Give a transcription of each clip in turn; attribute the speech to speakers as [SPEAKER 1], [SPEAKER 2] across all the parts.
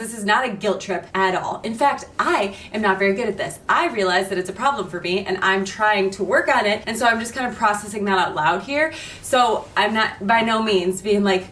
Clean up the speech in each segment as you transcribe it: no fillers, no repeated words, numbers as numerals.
[SPEAKER 1] This is not a guilt trip at all. In fact, I am not very good at this. I realize that it's a problem for me and I'm trying to work on it. And so I'm just kind of processing that out loud here. So I'm not by no means being like,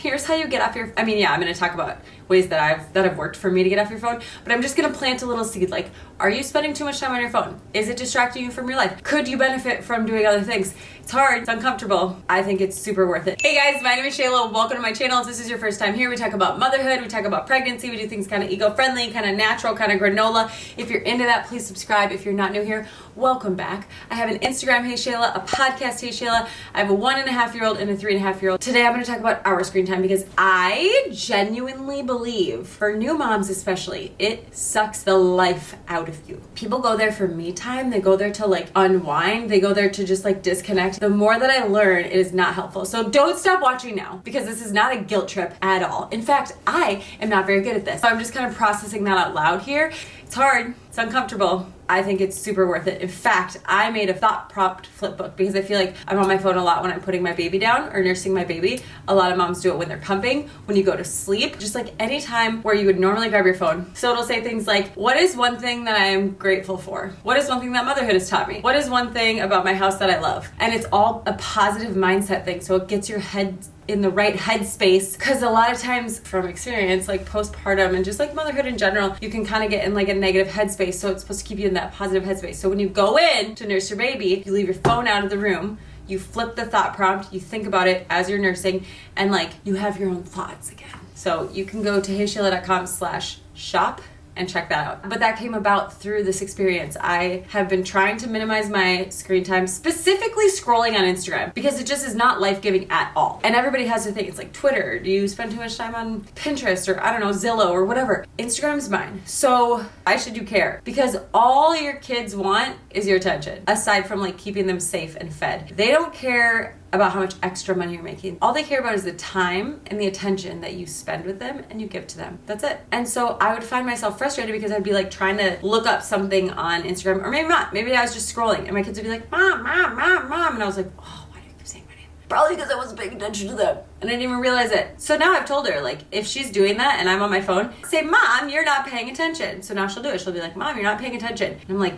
[SPEAKER 1] here's how you get off your, I'm going to talk about ways that have worked for me to get off your phone, but I'm just going to plant a little seed. Like, are you spending too much time on your phone? Is it distracting you from your life? Could you benefit from doing other things? It's hard, it's uncomfortable. I think it's super worth it. Hey guys, my name is Shayla. Welcome to my channel. If this is your first time here, we talk about motherhood, we talk about pregnancy, we do things kind of eco-friendly, kind of natural, kind of granola. If you're into that, please subscribe. If you're not new here, welcome back. I have an Instagram, Hey Shayla, a podcast, Hey Shayla. I have a 1.5-year-old and a 3.5-year-old. Today I'm going to talk about our screen time because I genuinely believe, for new moms especially, it sucks the life out of you. People go there for me time. They go there to like unwind. They go there to just like disconnect. The more that I learn, it is not helpful. So don't stop watching now because this is not a guilt trip at all. In fact, I am not very good at this. So I'm just kind of processing that out loud here. It's hard. It's uncomfortable. I think it's super worth it. In fact, I made a thought prompt flip book because I feel like I'm on my phone a lot when I'm putting my baby down or nursing my baby. A lot of moms do it when they're pumping, when you go to sleep, just like any time where you would normally grab your phone. So it'll say things like, what is one thing that I am grateful for? What is one thing that motherhood has taught me? What is one thing about my house that I love? And it's all a positive mindset thing. So it gets your head in the right headspace, because a lot of times from experience, like postpartum and just like motherhood in general, you can kind of get in like a negative headspace. So it's supposed to keep you in that positive headspace. So when you go in to nurse your baby, you leave your phone out of the room, you flip the thought prompt, you think about it as you're nursing, and like you have your own thoughts again. So you can go to heyshayla.com/shop and check that out. But that came about through this experience. I have been trying to minimize my screen time, specifically scrolling on Instagram, because it just is not life-giving at all. And everybody has to think, it's like Twitter, do you spend too much time on Pinterest or I don't know, Zillow or whatever? Instagram's mine. So why should you care? Because all your kids want is your attention, aside from like keeping them safe and fed. They don't care about how much extra money you're making. All they care about is the time and the attention that you spend with them and you give to them. That's it. And so I would find myself frustrated because I'd be like trying to look up something on Instagram, or maybe not. Maybe I was just scrolling and my kids would be like, Mom, Mom, Mom, Mom. And I was like, oh, why do you keep saying my name? Probably because I wasn't paying attention to them. And I didn't even realize it. So now I've told her, like, if she's doing that and I'm on my phone, say, Mom, you're not paying attention. So now she'll do it. She'll be like, Mom, you're not paying attention. And I'm like,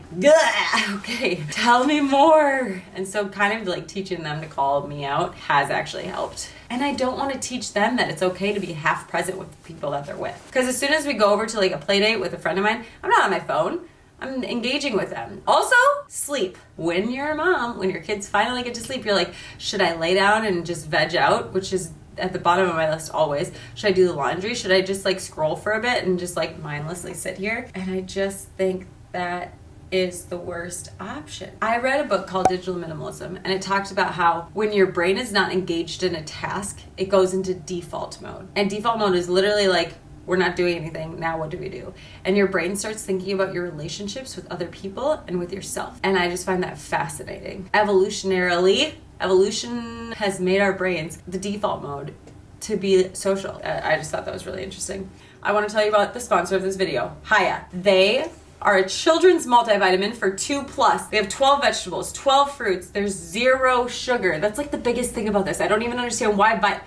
[SPEAKER 1] okay, tell me more. And so kind of like teaching them to call me out has actually helped. And I don't want to teach them that it's okay to be half present with the people that they're with. Because as soon as we go over to like a play date with a friend of mine, I'm not on my phone. I'm engaging with them. Also, sleep. When you're a mom, when your kids finally get to sleep, you're like, should I lay down and just veg out? Which is at the bottom of my list always. Should I do the laundry? Should I just like scroll for a bit and just like mindlessly sit here? And I just think that is the worst option. I read a book called Digital Minimalism, and it talked about how when your brain is not engaged in a task, it goes into default mode. And default mode is literally like, we're not doing anything, now what do we do? And your brain starts thinking about your relationships with other people and with yourself. And I just find that fascinating. Evolutionarily, evolution has made our brains the default mode to be social. I just thought that was really interesting. I want to tell you about the sponsor of this video, HEYSHAYLA. They are a children's multivitamin for 2+. They have 12 vegetables, 12 fruits. There's 0 sugar. That's like the biggest thing about this. I don't even understand why, but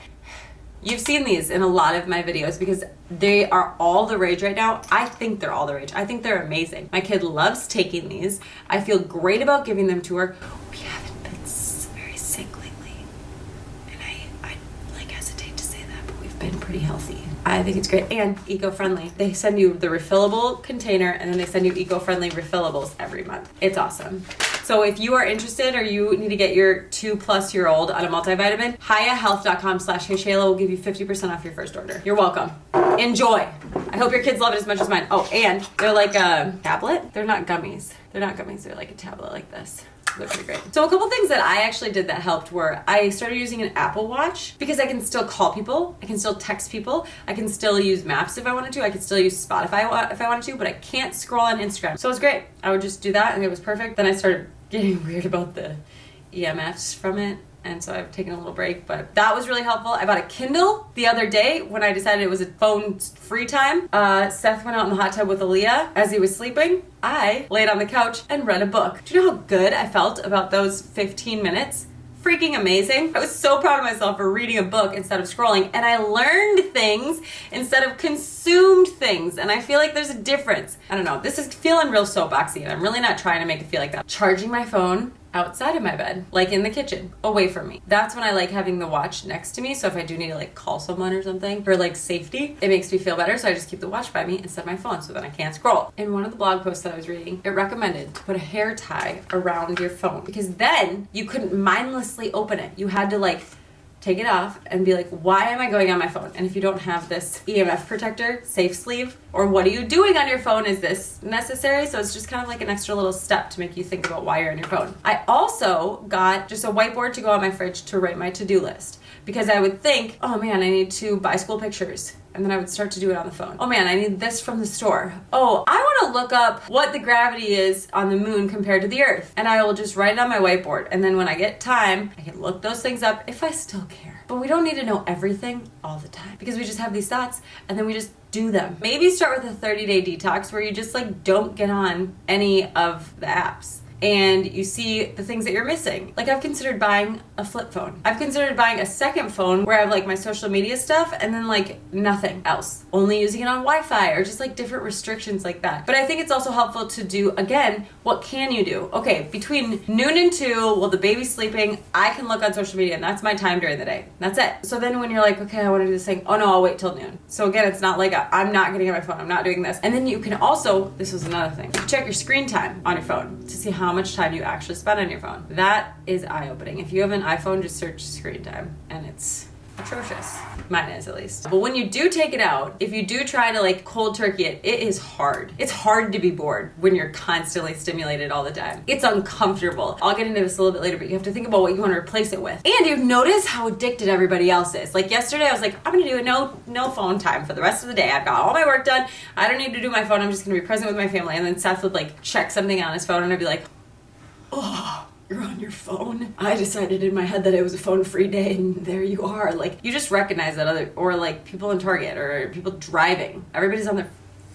[SPEAKER 1] you've seen these in a lot of my videos because they are all the rage right now. I think they're all the rage. I think they're amazing. My kid loves taking these. I feel great about giving them to her. We haven't been very sick lately. And I like hesitate to say that, but we've been pretty healthy. I think it's great and eco-friendly. They send you the refillable container and then they send you eco-friendly refillables every month. It's awesome. So if you are interested or you need to get your 2+-year-old on a multivitamin, HeyaHealth.com/HeyShayla will give you 50% off your first order. You're welcome. Enjoy. I hope your kids love it as much as mine. Oh, and they're like a tablet. They're not gummies. They're not gummies. They're like a tablet like this. They're pretty great. So a couple things that I actually did that helped were I started using an Apple Watch because I can still call people, I can still text people, I can still use Maps if I wanted to, I could still use Spotify if I wanted to, but I can't scroll on Instagram. So it was great. I would just do that and it was perfect. Then I started getting weird about the EMFs from it. And so I've taken a little break, but that was really helpful. I bought a Kindle the other day when I decided it was a phone free time. Seth went out in the hot tub with Aaliyah as he was sleeping. I laid on the couch and read a book. Do you know how good I felt about those 15 minutes? freaking amazing. I was so proud of myself for reading a book instead of scrolling, and I learned things instead of consumed things, and I feel like there's a difference. I don't know, this is feeling real soapboxy, and I'm really not trying to make it feel like that. Charging my phone outside of my bed, like in the kitchen, away from me. That's when I like having the watch next to me, so if I do need to like call someone or something for like safety, it makes me feel better, so I just keep the watch by me instead of my phone, so then I can't scroll. In one of the blog posts that I was reading, it recommended to put a hair tie around your phone, because then you couldn't mindlessly open it. You had to like take it off and be like, why am I going on my phone? And if you don't have this EMF protector, safe sleeve, or what are you doing on your phone? Is this necessary? So it's just kind of like an extra little step to make you think about why you're on your phone. I also got just a whiteboard to go on my fridge to write my to-do list, because I would think, oh man, I need to buy school pictures. And then I would start to do it on the phone. Oh man, I need this from the store. Oh, I want to look up what the gravity is on the moon compared to the earth. And I will just write it on my whiteboard. And then when I get time, I can look those things up if I still care. But we don't need to know everything all the time, because we just have these thoughts and then we just do them. Maybe start with a 30-day detox where you just like don't get on any of the apps, and you see the things that you're missing. Like, I've considered buying a flip phone. I've considered buying a second phone where I have like my social media stuff and then like nothing else. Only using it on Wi-Fi, or just like different restrictions like that. But I think it's also helpful to do, again, what can you do? Okay, between noon and 2, while the baby's sleeping, I can look on social media, and that's my time during the day. That's it. So then when you're like, okay, I want to do this thing. Oh no, I'll wait till noon. So again, it's not like I'm not getting on my phone. I'm not doing this. And then you can also, this is another thing, check your screen time on your phone to see how much time you actually spend on your phone. That is eye-opening. If you have an iPhone, just search screen time, and it's atrocious. Mine is, at least. But when you do take it out, if you do try to like cold turkey it, it is hard. It's hard to be bored when you're constantly stimulated all the time. It's uncomfortable. I'll get into this a little bit later, but you have to think about what you want to replace it with. And you notice how addicted everybody else is. Like yesterday, I was like, I'm gonna do a no phone time for the rest of the day. I've got all my work done. I don't need to do my phone. I'm just gonna be present with my family. And then Seth would like check something on his phone, and I'd be like, oh, you're on your phone? I decided in my head that it was a phone-free day, and there you are. Like, you just recognize that other, or like people in Target, or people driving. Everybody's on their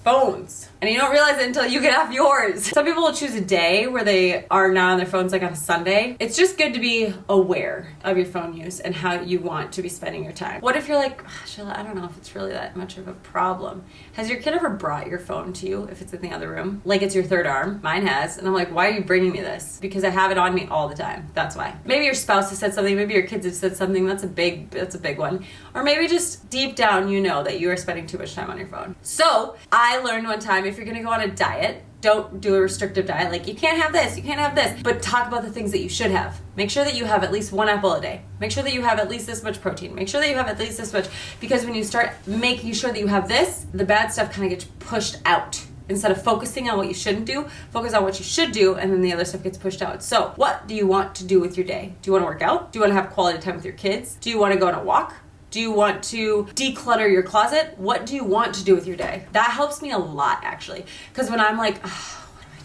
[SPEAKER 1] phones, and you don't realize it until you get off yours. Some people will choose a day where they are not on their phones, like on a Sunday. It's just good to be aware of your phone use and how you want to be spending your time. What if you're like, Shayla, I don't know if it's really that much of a problem. Has your kid ever brought your phone to you if it's in the other room? Like it's your third arm? Mine has. And I'm like, why are you bringing me this? Because I have it on me all the time. That's why. Maybe your spouse has said something. Maybe your kids have said something. That's a big one. Or maybe just deep down you know that you are spending too much time on your phone. So I learned one time, if you're gonna go on a diet, don't do a restrictive diet. Like, you can't have this, you can't have this, but talk about the things that you should have. Make sure that you have at least 1 apple a day. Make sure that you have at least this much protein. Make sure that you have at least this much, because when you start making sure that you have this, the bad stuff kind of gets pushed out. Instead of focusing on what you shouldn't do, focus on what you should do, and then the other stuff gets pushed out. So what do you want to do with your day? Do you want to work out? Do you want to have quality time with your kids? Do you want to go on a walk? Do you want to declutter your closet? What do you want to do with your day? That helps me a lot, actually. Because when I'm like, what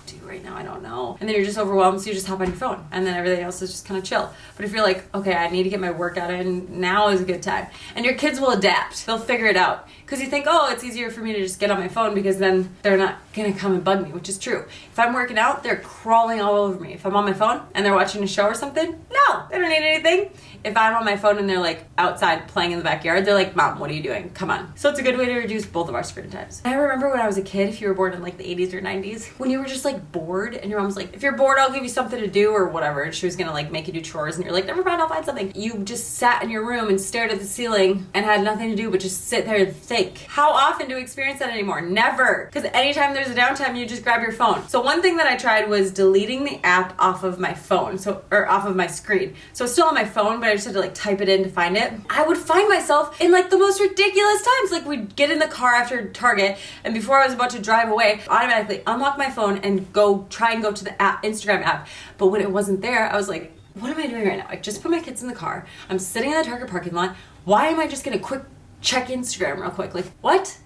[SPEAKER 1] do I do right now? I don't know. And then you're just overwhelmed, so you just hop on your phone. And then everything else is just kind of chill. But if you're like, okay, I need to get my workout in, now is a good time. And your kids will adapt. They'll figure it out. Because you think, oh, it's easier for me to just get on my phone because then they're not going to come and bug me, which is true. If I'm working out, they're crawling all over me. If I'm on my phone and they're watching a show or something, no, they don't need anything. If I'm on my phone and they're like outside playing in the backyard, they're like, Mom, what are you doing? Come on. So it's a good way to reduce both of our screen times. I remember when I was a kid, if you were born in like the 80s or 90s, when you were just like bored and your mom was like, if you're bored, I'll give you something to do or whatever. And she was going to like make you do chores and you're like, never mind, I'll find something. You just sat in your room and stared at the ceiling and had nothing to do but just sit there and think. How often do we experience that anymore? Never. Because anytime there's a downtime, you just grab your phone. So one thing that I tried was deleting the app off of my phone, or off of my screen. So it's still on my phone, but I just had to like type it in to find it. I would find myself in like the most ridiculous times. Like we'd get in the car after Target, and before I was about to drive away, automatically unlock my phone and try and go to the app, Instagram app. But when it wasn't there, I was like, what am I doing right now? I just put my kids in the car. I'm sitting in the Target parking lot. Why am I just gonna quick check Instagram real quick? Like, what?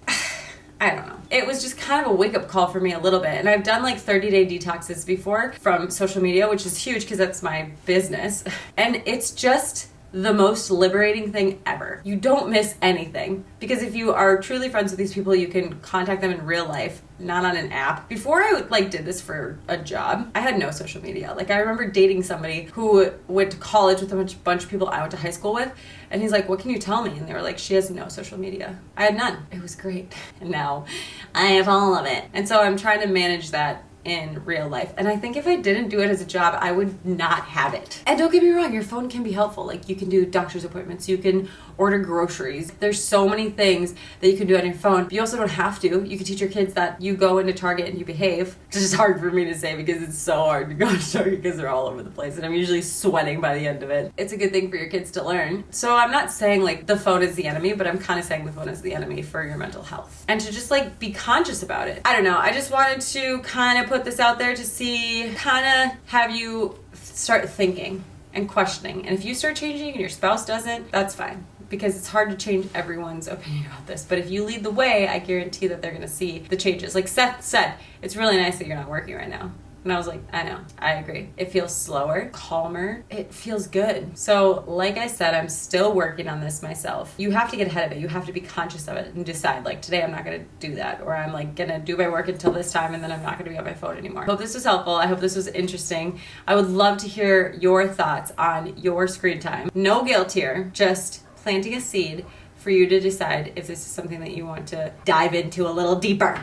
[SPEAKER 1] I don't know. It was just kind of a wake-up call for me a little bit. And I've done like 30-day detoxes before from social media, which is huge because that's my business. And it's just the most liberating thing ever. You don't miss anything, because if you are truly friends with these people, you can contact them in real life, not on an app. Before I did this for a job, I had no social media. I remember dating somebody who went to college with a bunch of people I went to high school with, and he's like, what can you tell me? And they were like, she has no social media. I had none. It was great. And now I have all of it. And so I'm trying to manage that in real life. And I think if I didn't do it as a job, I would not have it. And don't get me wrong, your phone can be helpful. You can do doctor's appointments, you can order groceries. There's so many things that you can do on your phone. But you also don't have to. You can teach your kids that you go into Target and you behave. It's just hard for me to say because it's so hard to go to Target because they're all over the place and I'm usually sweating by the end of it. It's a good thing for your kids to learn. So I'm not saying the phone is the enemy, but I'm kind of saying the phone is the enemy for your mental health. And to just be conscious about it. I don't know. I just wanted to kind of put this out there to see, kind of have you start thinking and questioning. And if you start changing and your spouse doesn't, that's fine. Because it's hard to change everyone's opinion about this. But if you lead the way, I guarantee that they're going to see the changes. Like Seth said, it's really nice that you're not working right now. And I was like, I know, I agree. It feels slower, calmer. It feels good. So like I said, I'm still working on this myself. You have to get ahead of it. You have to be conscious of it and decide, today I'm not going to do that. Or I'm going to do my work until this time and then I'm not going to be on my phone anymore. I hope this was helpful. I hope this was interesting. I would love to hear your thoughts on your screen time. No guilt here, just planting a seed for you to decide if this is something that you want to dive into a little deeper.